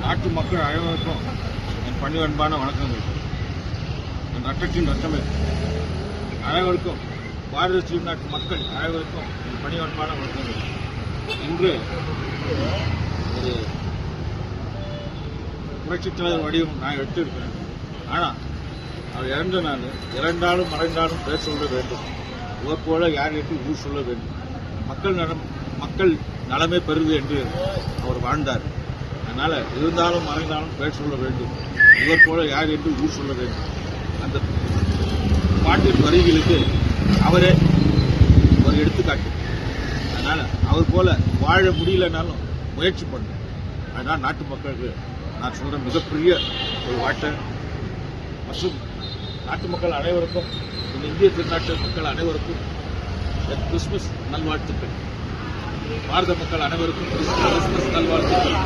நாட்டு மக்கள் அனைவருக்கும் என் பணிவன்பான வணக்கங்கள். என் ரத்தத்தின் ரத்தமே அனைவருக்கும், பாரத திருநாட்டு மக்கள் அனைவருக்கும் என் பணிவன்பான வணக்கங்கள். இன்று ஒரு புரட்சித் தலைவர் வடிவம் நான் எடுத்திருக்கிறேன். ஆனால் அவர் இறந்த நாள் இறந்தாலும் மறைந்தாலும் பேர் சொல்ல வேண்டும். இவர் போல யார் என்று ஊர் சொல்ல வேண்டும். மக்கள் நலமே பெறுது என்று அவர் வாழ்ந்தார். அதனால இருந்தாலும் மறைந்தாலும் பேர் சொல்ல வேண்டும். இவர் போல யார் என்று ஊர் சொல்ல வேண்டும். அந்த பாட்டின் வரிகளுக்கு அவரே ஒரு எடுத்துக்காட்டு. அதனால அவர் போல வாழ முடியலனாலும் முயற்சி பண்ணேன். அதனால் நாட்டு மக்களுக்கு நான் சொல்ற மிகப்பெரிய ஒரு வாழ்க்கை மற்றும் நாட்டு மக்கள் அனைவருக்கும், இந்த இந்திய திருநாட்டு மக்கள் அனைவருக்கும் கிறிஸ்துமஸ் நல்வாழ்த்துக்கள். பாரத மக்கள் அனைவருக்கும் கிறிஸ்துமஸ் நல்வாழ்த்துக்கள்.